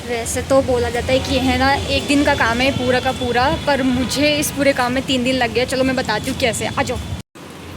वैसे तो बोला जाता है कि ये है ना एक दिन का काम है पूरा का पूरा, पर मुझे इस पूरे काम में 3 दिन लग गया। चलो मैं बताती हूँ कैसे। आ जाओ।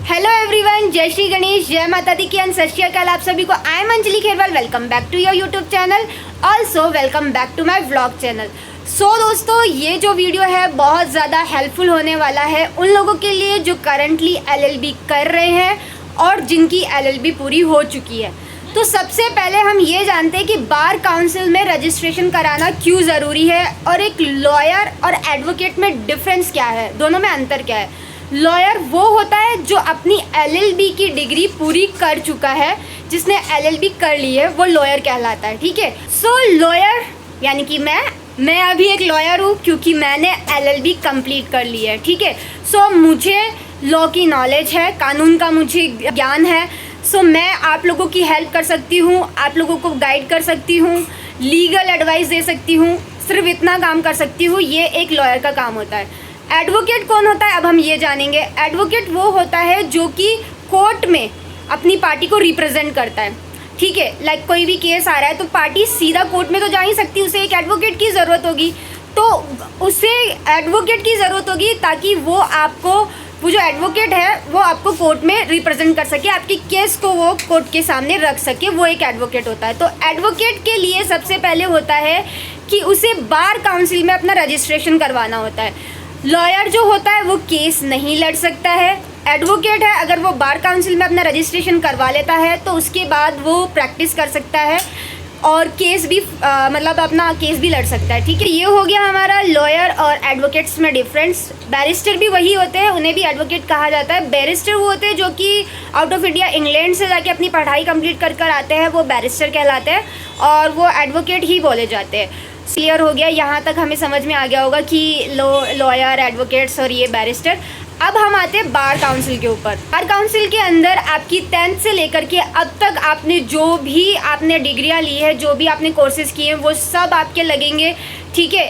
हेलो एवरीवन, जय श्री गणेश, जय माता दी की सत श्री अकाल आप सभी को। I am Anjali Kherwal, welcome back to your YouTube channel, also welcome back to my vlog channel. So दोस्तों, ये जो वीडियो है बहुत ज़्यादा हेल्पफुल होने वाला है उन लोगों के लिए जो करंटली LLB कर रहे हैं और जिनकी LLB पूरी हो चुकी है। तो सबसे पहले हम ये जानते हैं कि बार काउंसिल में रजिस्ट्रेशन कराना क्यों ज़रूरी है और एक लॉयर और एडवोकेट में डिफरेंस क्या है, दोनों में अंतर क्या है। लॉयर वो होता है जो अपनी LLB की डिग्री पूरी कर चुका है, जिसने LLB कर ली है वो लॉयर कहलाता है, ठीक है। सो लॉयर यानी कि मैं अभी एक लॉयर हूँ क्योंकि मैंने LLB कंप्लीट कर ली है, ठीक है। सो मुझे लॉ की नॉलेज है, कानून का मुझे ज्ञान है। सो मैं आप लोगों की हेल्प कर सकती हूँ, आप लोगों को गाइड कर सकती हूँ, लीगल एडवाइस दे सकती हूँ, सिर्फ इतना काम कर सकती हूँ। ये एक लॉयर का काम होता है। एडवोकेट कौन होता है अब हम ये जानेंगे। एडवोकेट वो होता है जो कि कोर्ट में अपनी पार्टी को रिप्रेजेंट करता है, ठीक है। लाइक कोई भी केस आ रहा है तो पार्टी सीधा कोर्ट में तो जा ही सकती, उसे एक एडवोकेट की ज़रूरत होगी। तो उसे एडवोकेट की ज़रूरत होगी ताकि वो जो एडवोकेट है वो आपको कोर्ट में रिप्रेजेंट कर सके, आपकी केस को वो कोर्ट के सामने रख सके, वो एक एडवोकेट होता है। तो एडवोकेट के लिए सबसे पहले होता है कि उसे बार काउंसिल में अपना रजिस्ट्रेशन करवाना होता है। लॉयर जो होता है वो केस नहीं लड़ सकता है। एडवोकेट है, अगर वो बार काउंसिल में अपना रजिस्ट्रेशन करवा लेता है तो उसके बाद वो प्रैक्टिस कर सकता है और केस भी मतलब अपना केस भी लड़ सकता है, ठीक है। ये हो गया हमारा लॉयर और एडवोकेट्स में डिफरेंस। बैरिस्टर भी वही होते हैं, उन्हें भी एडवोकेट कहा जाता है। बैरिस्टर वो होते हैं जो कि आउट ऑफ इंडिया इंग्लैंड से जाके अपनी पढ़ाई कंप्लीट कर आते हैं, वो बैरिस्टर कहलाते हैं और वो एडवोकेट ही बोले जाते हैं। क्लियर हो गया, यहाँ तक हमें समझ में आ गया होगा कि लॉयर, एडवोकेट्स और ये बैरिस्टर। अब हम आते हैं बार काउंसिल के ऊपर। बार काउंसिल के अंदर आपकी 10th से लेकर के अब तक आपने जो भी आपने डिग्रियां ली है, जो भी आपने कोर्सेज किए हैं, वो सब आपके लगेंगे, ठीक है।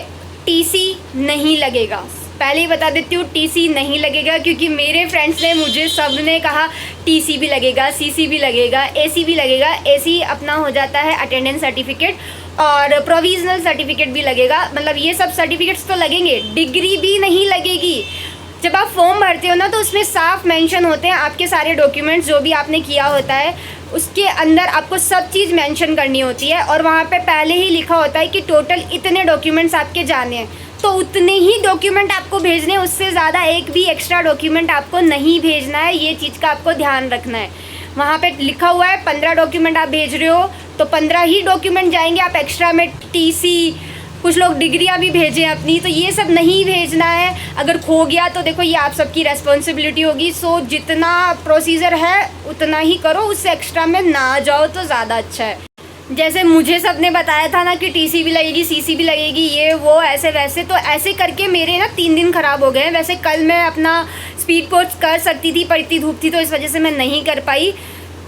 TC नहीं लगेगा, पहले ही बता देती हूँ, TC नहीं लगेगा क्योंकि मेरे फ्रेंड्स ने मुझे सब ने कहा TC भी लगेगा, CC भी लगेगा, AC भी लगेगा। AC अपना हो जाता है अटेंडेंस सर्टिफिकेट और प्रोविजनल सर्टिफिकेट भी लगेगा, मतलब ये सब सर्टिफिकेट्स तो लगेंगे, डिग्री भी नहीं लगेगी। जब आप फॉर्म भरते हो ना तो उसमें साफ मेंशन होते हैं आपके सारे डॉक्यूमेंट्स, जो भी आपने किया होता है उसके अंदर आपको सब चीज़ मेंशन करनी होती है और वहाँ पे पहले ही लिखा होता है कि टोटल इतने डॉक्यूमेंट्स आपके जाने हैं, तो उतने ही डॉक्यूमेंट आपको भेजने, उससे ज़्यादा एक भी एक्स्ट्रा डॉक्यूमेंट आपको नहीं भेजना है। ये चीज़ का आपको ध्यान रखना है। वहाँ पे लिखा हुआ है 15 डॉक्यूमेंट आप भेज रहे हो तो 15 ही डॉक्यूमेंट जाएंगे, आप एक्स्ट्रा में TC, कुछ लोग डिग्रियां भी भेजें अपनी, तो ये सब नहीं भेजना है। अगर खो गया तो देखो ये आप सबकी रेस्पॉन्सिबिलिटी होगी। सो जितना प्रोसीजर है उतना ही करो, उससे एक्स्ट्रा में ना जाओ तो ज़्यादा अच्छा है। जैसे मुझे सबने बताया था ना कि TC भी लगेगी, CC भी लगेगी, ये वो ऐसे वैसे, तो ऐसे करके मेरे ना 3 दिन ख़राब हो गए हैं। वैसे कल मैं अपना स्पीड कोर्स कर सकती थी पर इतनी धूप थी तो इस वजह से मैं नहीं कर पाई।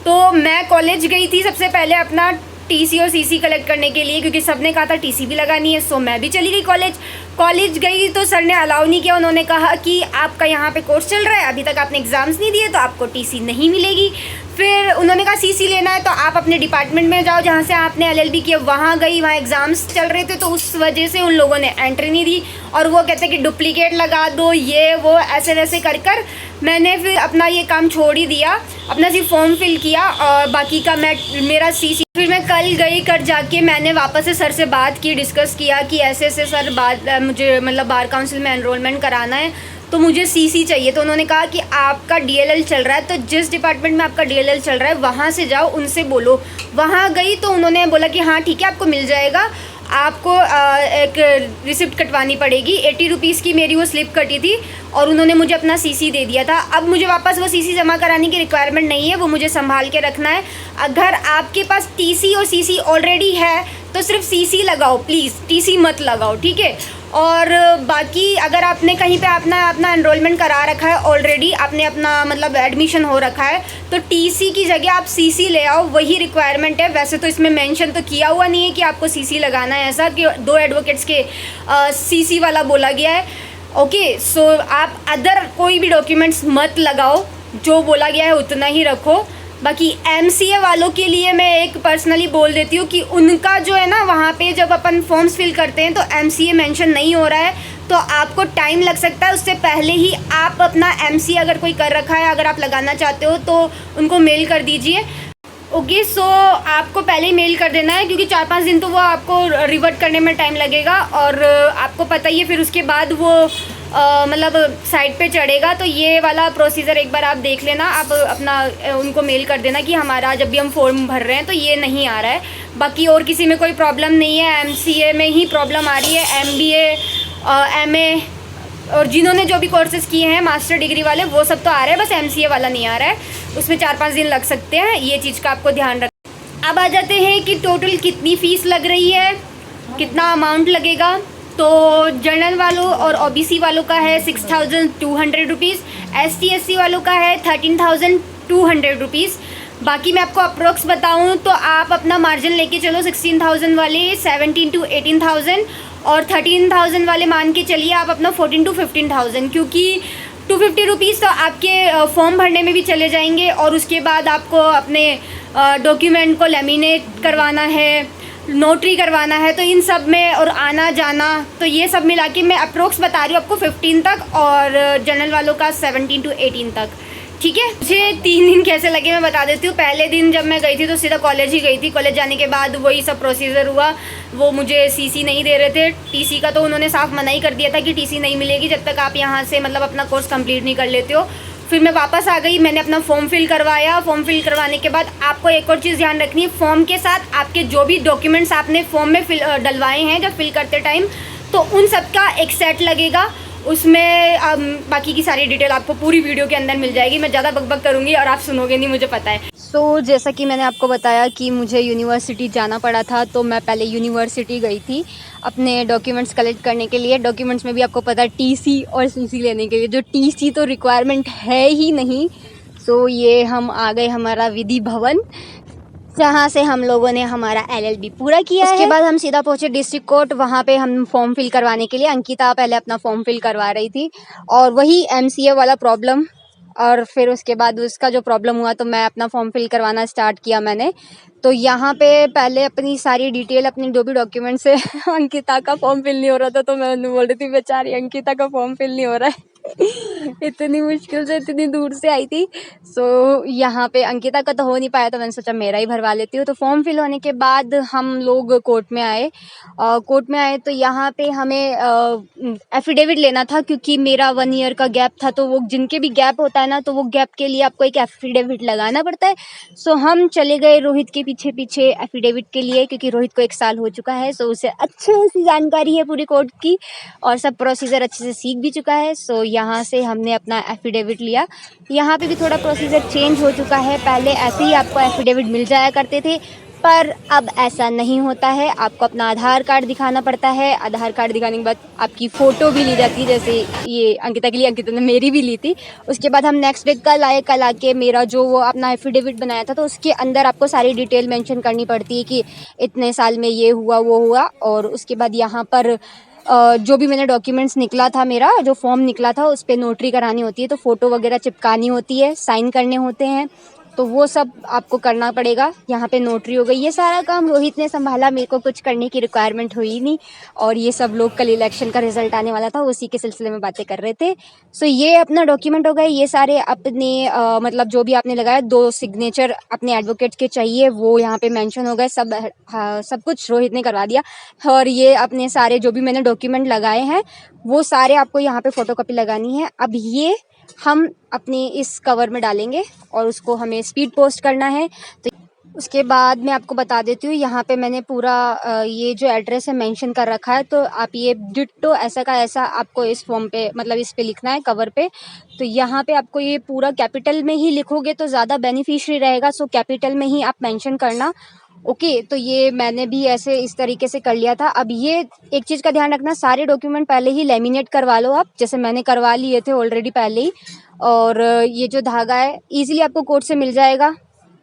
तो मैं कॉलेज गई थी सबसे पहले अपना TC और CC कलेक्ट करने के लिए, क्योंकि सबने कहा था TC भी लगानी है। सो मैं भी चली गई कॉलेज गई तो सर ने अलाउ नहीं किया। उन्होंने कहा कि आपका यहाँ पे कोर्स चल रहा है, अभी तक आपने एग्ज़ाम्स नहीं दिए तो आपको TC नहीं मिलेगी। फिर उन्होंने कहा CC लेना है तो आप अपने डिपार्टमेंट में जाओ जहाँ से आपने LLB किया, वहाँ गई, वहाँ एग्ज़ाम्स चल रहे थे तो उस वजह से उन लोगों ने एंट्री नहीं दी और वो कहते कि डुप्लीकेट लगा दो, ये वो ऐसे वैसे कर मैंने फिर अपना ये काम छोड़ ही दिया। अपना सिर्फ फॉर्म फिल किया और बाकी का मेरा CC। फिर मैं कल गई, कर जाके मैंने वापस से सर से बात की, डिस्कस किया कि ऐसे सर मुझे मतलब बार काउंसिल में एनरोलमेंट कराना है तो मुझे CC चाहिए। तो उन्होंने कहा कि आपका DLL चल रहा है तो जिस डिपार्टमेंट में आपका DLL चल रहा है वहाँ से जाओ, उनसे बोलो। वहाँ गई तो उन्होंने बोला कि हाँ ठीक है आपको मिल जाएगा, आपको एक रिसिप्ट कटवानी पड़ेगी। 80 रुपीज़ की मेरी वो स्लिप कटी थी और उन्होंने मुझे अपना CC दे दिया था। अब मुझे वापस वो CC जमा कराने की रिक्वायरमेंट नहीं है, वो मुझे संभाल के रखना है। अगर आपके पास TC और CC ऑलरेडी है तो सिर्फ CC लगाओ प्लीज़, TC मत लगाओ, ठीक है। और बाकी अगर आपने कहीं पे अपना एनरोलमेंट करा रखा है ऑलरेडी, आपने अपना मतलब एडमिशन हो रखा है, तो TC की जगह आप CC ले आओ, वही रिक्वायरमेंट है। वैसे तो इसमें मेंशन तो किया हुआ नहीं है कि आपको CC लगाना है, ऐसा कि 2 एडवोकेट्स के CC वाला बोला गया है। ओके, सो आप अदर कोई भी डॉक्यूमेंट्स मत लगाओ, जो बोला गया है उतना ही रखो। बाकी MCA वालों के लिए मैं एक पर्सनली बोल देती हूँ कि उनका जो है ना, वहाँ पे जब अपन फॉर्म्स फिल करते हैं तो MCA मेंशन नहीं हो रहा है, तो आपको टाइम लग सकता है। उससे पहले ही आप अपना MCA अगर कोई कर रखा है, अगर आप लगाना चाहते हो तो उनको मेल कर दीजिए। ओके, सो आपको पहले ही मेल कर देना है, क्योंकि 4-5 दिन तो वो आपको रिवर्ट करने में टाइम लगेगा, और आपको पता ही है फिर उसके बाद वो मतलब साइट पे चढ़ेगा। तो ये वाला प्रोसीजर एक बार आप देख लेना, आप अपना उनको मेल कर देना कि हमारा जब भी हम फॉर्म भर रहे हैं तो ये नहीं आ रहा है। बाकी और किसी में कोई प्रॉब्लम नहीं है, MCA में ही प्रॉब्लम आ रही है। MBA MA और जिन्होंने जो भी कोर्सेज़ किए हैं मास्टर डिग्री वाले, वो सब तो आ रहा है, बस MCA वाला नहीं आ रहा है, उसमें 4-5 दिन लग सकते हैं। ये चीज़ का आपको ध्यान रख। अब आ जाते हैं कि टोटल कितनी फ़ीस लग रही है, कितना अमाउंट लगेगा। तो जनरल वालों और OBC वालों का है 6,200 रुपीज़, ST SC वालों का है 13,200 रुपीज़। बाकी मैं आपको अप्रोक्स बताऊं तो आप अपना मार्जिन लेके चलो 16,000 वाले 17 to 18,000, और 13,000 वाले मान के चलिए आप अपना 14 to 15,000, क्योंकि 250 रुपीज़ तो आपके फॉर्म भरने में भी चले जाएंगे, और उसके बाद आपको अपने डॉक्यूमेंट को लेमिनेट करवाना है, नोटरी करवाना है, तो इन सब में और आना जाना, तो ये सब मिला के मैं अप्रोक्स बता रही हूँ आपको 15 तक, और जनरल वालों का 17 to 18 तक। ठीक है, मुझे 3 दिन कैसे लगे मैं बता देती हूँ। पहले दिन जब मैं गई थी तो सीधा कॉलेज ही गई थी। कॉलेज जाने के बाद वही सब प्रोसीजर हुआ, वो मुझे CC नहीं दे रहे थे। TC का तो उन्होंने साफ मना ही कर दिया था कि TC नहीं मिलेगी जब तक आप यहाँ से मतलब अपना कोर्स कंप्लीट नहीं कर लेते हो। फिर मैं वापस आ गई, मैंने अपना फॉर्म फिल करवाया। फॉर्म फिल करवाने के बाद आपको एक और चीज़ ध्यान रखनी है, फॉर्म के साथ आपके जो भी डॉक्यूमेंट्स आपने फॉर्म में डलवाए हैं जब फिल करते टाइम, तो उन सब का एक सेट लगेगा। उसमें बाकी की सारी डिटेल आपको पूरी वीडियो के अंदर मिल जाएगी। मैं ज़्यादा बकबक करूँगी और आप सुनोगे नहीं, मुझे पता है। सो जैसा कि मैंने आपको बताया कि मुझे यूनिवर्सिटी जाना पड़ा था, तो मैं पहले यूनिवर्सिटी गई थी अपने डॉक्यूमेंट्स कलेक्ट करने के लिए। डॉक्यूमेंट्स में भी आपको पता है TC और CC लेने के लिए, जो TC तो रिक्वायरमेंट है ही नहीं। सो ये हम आ गए हमारा विधि भवन, जहाँ से हम लोगों ने हमारा LLB पूरा किया है। उसके बाद हम सीधा पहुँचे डिस्ट्रिक्ट कोर्ट, वहाँ पे हम फॉर्म फिल करवाने के लिए। अंकिता पहले अपना फॉर्म फिल करवा रही थी, और वही MCA वाला प्रॉब्लम, और फिर उसके बाद उसका जो प्रॉब्लम हुआ तो मैं अपना फॉर्म फिल करवाना स्टार्ट किया मैंने। तो यहाँ पे पहले अपनी सारी डिटेल, अपनी जो भी डॉक्यूमेंट्स है अंकिता का फॉर्म फिल नहीं हो रहा था, तो मैं बोल रही थी बेचारी अंकिता का फॉर्म फिल नहीं हो रहा है इतनी मुश्किल से इतनी दूर से आई थी। सो यहाँ पे अंकिता का तो हो नहीं पाया, तो मैंने सोचा मेरा ही भरवा लेती हूँ। तो फॉर्म फिल होने के बाद हम लोग कोर्ट में आए। तो यहाँ पे हमें एफिडेविट लेना था, क्योंकि मेरा 1 ईयर का गैप था। तो वो जिनके भी गैप होता है ना, तो वो गैप के लिए आपको एक एफिडेविट लगाना पड़ता है। सो हम चले गए रोहित के पीछे पीछे एफिडेविट के लिए, क्योंकि रोहित को 1 साल हो चुका है। सो उसे अच्छे से जानकारी है पूरी कोर्ट की, और सब प्रोसीजर अच्छे से सीख भी चुका है। सो यहाँ से हमने अपना एफिडेविट लिया। यहाँ पे भी थोड़ा प्रोसीजर चेंज हो चुका है। पहले ऐसे ही आपको एफिडेविट मिल जाया करते थे, पर अब ऐसा नहीं होता है। आपको अपना आधार कार्ड दिखाना पड़ता है। आधार कार्ड दिखाने के बाद आपकी फ़ोटो भी ली जाती है, जैसे ये अंकिता के लिए, अंकिता ने मेरी भी ली थी। उसके बाद हम नेक्स्ट डे कल आए। कल आके मेरा जो वो अपना एफिडेविट बनाया था, तो उसके अंदर आपको सारी डिटेल मेंशन करनी पड़ती है कि इतने साल में ये हुआ वो हुआ। और उसके बाद यहाँ पर जो भी मैंने डॉक्यूमेंट्स निकला था, मेरा जो फॉर्म निकला था, उस पर नोटरी करानी होती है। तो फ़ोटो वगैरह चिपकानी होती है, साइन करने होते हैं, तो वो सब आपको करना पड़ेगा। यहाँ पे नोटरी हो गई। ये सारा काम रोहित ने संभाला, मेरे को कुछ करने की रिक्वायरमेंट हुई नहीं। और ये सब लोग कल इलेक्शन का रिजल्ट आने वाला था, उसी के सिलसिले में बातें कर रहे थे। सो ये अपना डॉक्यूमेंट हो गए। ये सारे अपने मतलब जो भी आपने लगाया, 2 सिग्नेचर अपने एडवोकेट के चाहिए, वो यहाँ पे मेंशन हो गए। सब कुछ रोहित ने करवा दिया। और ये अपने सारे जो भी मैंने डॉक्यूमेंट लगाए हैं, वो सारे आपको यहाँ पे फ़ोटोकॉपी लगानी है। अब ये हम अपने इस कवर में डालेंगे और उसको हमें स्पीड पोस्ट करना है। तो उसके बाद मैं आपको बता देती हूँ, यहाँ पे मैंने पूरा ये जो एड्रेस है मेंशन कर रखा है। तो आप ये डिट्टो ऐसा का ऐसा आपको इस फॉर्म पे, मतलब इस पे लिखना है कवर पे। तो यहाँ पे आपको ये पूरा कैपिटल में ही लिखोगे तो ज़्यादा बेनिफिशियरी रहेगा। सो कैपिटल में ही आप मेंशन करना। ओके, तो ये मैंने भी ऐसे इस तरीके से कर लिया था। अब ये एक चीज़ का ध्यान रखना, सारे डॉक्यूमेंट पहले ही लेमिनेट करवा लो आप, जैसे मैंने करवा लिए थे ऑलरेडी पहले ही। और ये जो धागा है ईजिली आपको कोर्ट से मिल जाएगा,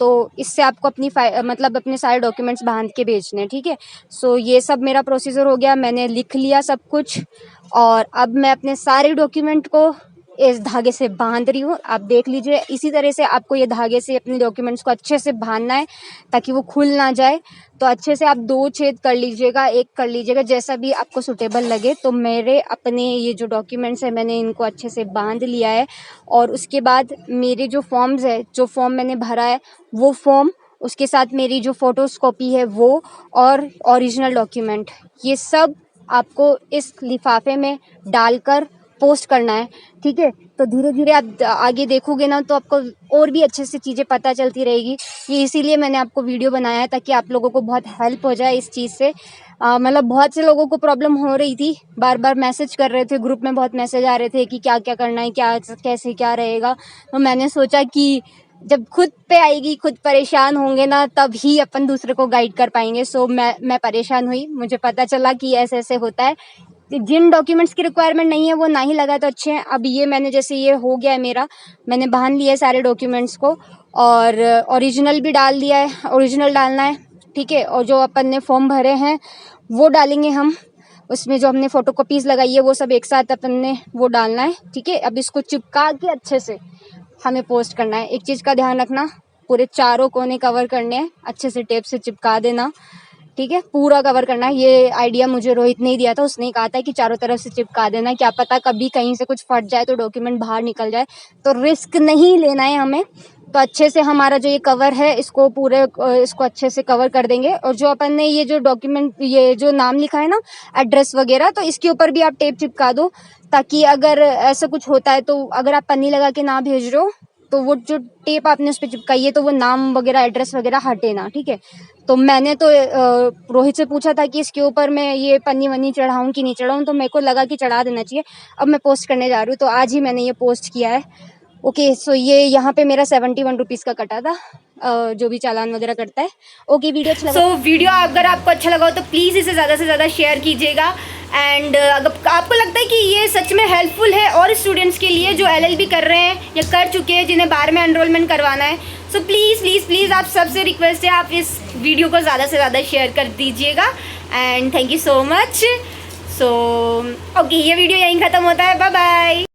तो इससे आपको अपनी मतलब अपने सारे डॉक्यूमेंट्स बांध के भेजने हैं। ठीक है, सो ये सब मेरा प्रोसीजर हो गया, मैंने लिख लिया सब कुछ। और अब मैं अपने सारे डॉक्यूमेंट को इस धागे से बांध रही हूँ, आप देख लीजिए। इसी तरह से आपको ये धागे से अपने डॉक्यूमेंट्स को अच्छे से बांधना है ताकि वो खुल ना जाए। तो अच्छे से आप 2 छेद कर लीजिएगा, 1 कर लीजिएगा, जैसा भी आपको सूटेबल लगे। तो मेरे अपने ये जो डॉक्यूमेंट्स है मैंने इनको अच्छे से बांध लिया है। और उसके बाद मेरे जो फॉर्म्स है, जो फॉर्म मैंने भरा है वो फॉर्म, उसके साथ मेरी जो फोटोकॉपी है वो, और ओरिजिनल डॉक्यूमेंट, ये सब आपको इस लिफाफे में डालकर पोस्ट करना है, ठीक है। तो धीरे धीरे आप आगे देखोगे ना तो आपको और भी अच्छे से चीज़ें पता चलती रहेगी। ये इसीलिए मैंने आपको वीडियो बनाया है ताकि आप लोगों को बहुत हेल्प हो जाए इस चीज़ से। मतलब बहुत से लोगों को प्रॉब्लम हो रही थी, बार बार मैसेज कर रहे थे, ग्रुप में बहुत मैसेज आ रहे थे कि क्या क्या करना है, क्या कैसे क्या रहेगा। तो मैंने सोचा कि जब खुद पे आएगी, खुद परेशान होंगे ना, तब ही अपन दूसरे को गाइड कर पाएंगे। सो मैं परेशान हुई, मुझे पता चला कि ऐसे ऐसे होता है। जिन डॉक्यूमेंट्स की रिक्वायरमेंट नहीं है वो ना ही लगाए तो अच्छे हैं। अब ये मैंने जैसे ये हो गया है मेरा, मैंने बांध लिया है सारे डॉक्यूमेंट्स को, और ओरिजिनल भी डाल दिया है, ओरिजिनल डालना है, ठीक है। और जो अपन ने फॉर्म भरे हैं वो डालेंगे हम, उसमें जो हमने फोटोकॉपीज़ लगाई है वो सब एक साथ अपन ने वो डालना है, ठीक है। अब इसको चिपका के अच्छे से हमें पोस्ट करना है। एक चीज़ का ध्यान रखना, पूरे चारों कोने कवर करने हैं, अच्छे से टेप से चिपका देना, ठीक है। पूरा कवर करना है। ये आइडिया मुझे रोहित ने ही दिया था, उसने ही कहा था कि चारों तरफ से चिपका देना, क्या पता कभी कहीं से कुछ फट जाए तो डॉक्यूमेंट बाहर निकल जाए, तो रिस्क नहीं लेना है हमें। तो अच्छे से हमारा जो ये कवर है इसको पूरे इसको अच्छे से कवर कर देंगे। और जो अपन ने ये जो डॉक्यूमेंट, ये जो नाम लिखा है ना, एड्रेस वगैरह, तो इसके ऊपर भी आप टेप चिपका दो, ताकि अगर ऐसा कुछ होता है तो अगर आप पन्नी लगा के ना भेज रहे हो तो वो जो टेप आपने उस पर चिपकाई है तो वो नाम वगैरह एड्रेस वगैरह हटे ना, ठीक है। तो मैंने तो रोहित से पूछा था कि इसके ऊपर मैं ये पन्नी वन्नी चढ़ाऊँ कि नहीं चढ़ाऊँ, तो मेरे को लगा कि चढ़ा देना चाहिए। अब मैं पोस्ट करने जा रही हूँ, तो आज ही मैंने ये पोस्ट किया है। ओके, सो ये यहाँ पे मेरा 71 रुपीज़ का कटा था, जो भी चालान वगैरह करता है। ओके, वीडियो अच्छा लगा, वीडियो अगर आपको अच्छा लगा हो तो प्लीज़ इसे ज़्यादा से ज़्यादा शेयर कीजिएगा। एंड अगर आपको लगता है कि ये सच में हेल्पफुल है और स्टूडेंट्स के लिए जो LLB कर रहे हैं या कर चुके हैं, जिन्हें 12 में एनरोलमेंट करवाना है, सो प्लीज़ प्लीज़ प्लीज़ आप सबसे रिक्वेस्ट है, आप इस वीडियो को ज़्यादा से ज़्यादा शेयर कर दीजिएगा। And thank you so much. So okay, ये वीडियो यहीं ख़त्म होता है। Bye bye.